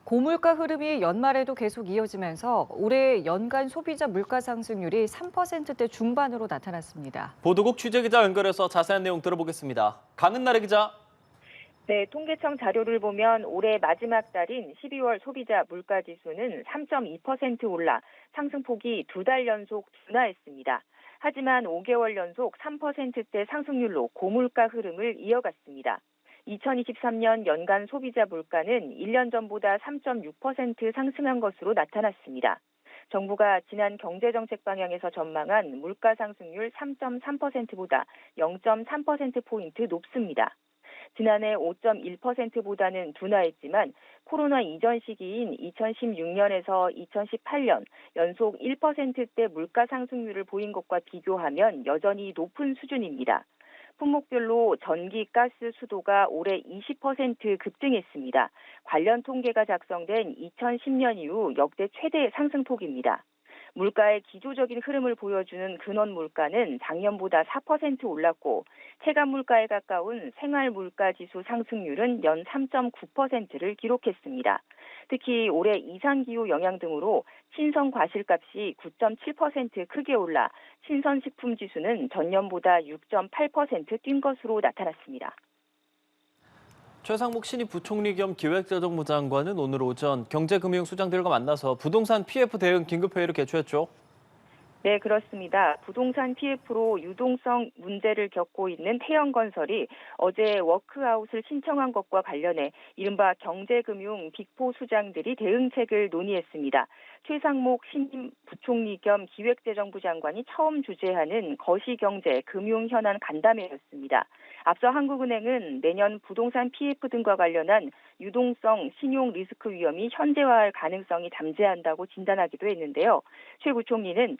고물가 흐름이 연말에도 계속 이어지면서 올해 연간 소비자 물가 상승률이 3%대 중반으로 나타났습니다. 보도국 취재기자 연결해서 자세한 내용 들어보겠습니다. 강은나래 기자. 네, 통계청 자료를 보면 올해 마지막 달인 12월 소비자 물가 지수는 3.2% 올라 상승폭이 2달 연속 둔화했습니다. 하지만 5개월 연속 3%대 상승률로 고물가 흐름을 이어갔습니다. 2023년 연간 소비자 물가는 1년 전보다 3.6% 상승한 것으로 나타났습니다. 정부가 지난 경제정책 방향에서 전망한 물가 상승률 3.3%보다 0.3%포인트 높습니다. 지난해 5.1%보다는 둔화했지만 코로나 이전 시기인 2016년에서 2018년 연속 1%대 물가 상승률을 보인 것과 비교하면 여전히 높은 수준입니다. 품목별로 전기, 가스, 수도가 올해 20% 급등했습니다. 관련 통계가 작성된 2010년 이후 역대 최대 상승폭입니다. 물가의 기조적인 흐름을 보여주는 근원 물가는 작년보다 4% 올랐고 체감 물가에 가까운 생활 물가 지수 상승률은 연 3.9%를 기록했습니다. 특히 올해 이상기후 영향 등으로 신선 과실값이 9.7% 크게 올라 신선식품 지수는 전년보다 6.8%뛴 것으로 나타났습니다. 최상목 신입 부총리 겸 기획재정부 장관은 오늘 오전 경제금융수장들과 만나서 부동산 PF 대응 긴급회의를 개최했죠. 네, 그렇습니다. 부동산 PF로 유동성 문제를 겪고 있는 태영건설이 어제 워크아웃을 신청한 것과 관련해 이른바 경제금융 빅4 수장들이 대응책을 논의했습니다. 최상목 신임 부총리 겸 기획재정부 장관이 처음 주재하는 거시경제 금융현안 간담회였습니다. 앞서 한국은행은 내년 부동산 PF 등과 관련한 유동성 신용 리스크 위험이 현재화할 가능성이 잠재한다고 진단하기도 했는데요. 최 부총리는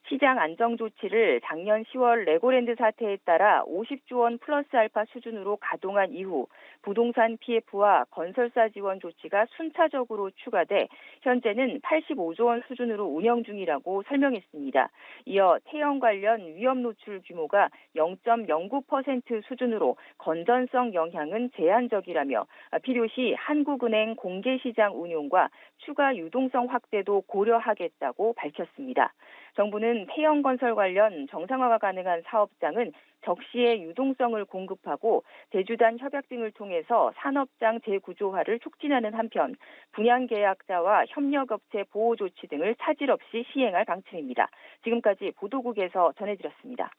시장 안정 조치를 작년 10월 레고랜드 사태에 따라 50조 원 플러스 알파 수준으로 가동한 이후 부동산 PF와 건설사 지원 조치가 순차적으로 추가돼 현재는 85조 원 수준으로 운영 중이라고 설명했습니다. 이어 태형 관련 위험 노출 규모가 0.09% 수준으로 건전성 영향은 제한적이라며 필요시 한국은행 공개시장 운용과 추가 유동성 확대도 고려하겠다고 밝혔습니다. 정부는 태형건설 관련 정상화가 가능한 사업장은 적시에 유동성을 공급하고 대주단 협약 등을 통해서 산업장 재구조화를 촉진하는 한편 분양계약자와 협력업체 보호 조치 등을 차질 없이 시행할 방침입니다. 지금까지 보도국에서 전해드렸습니다.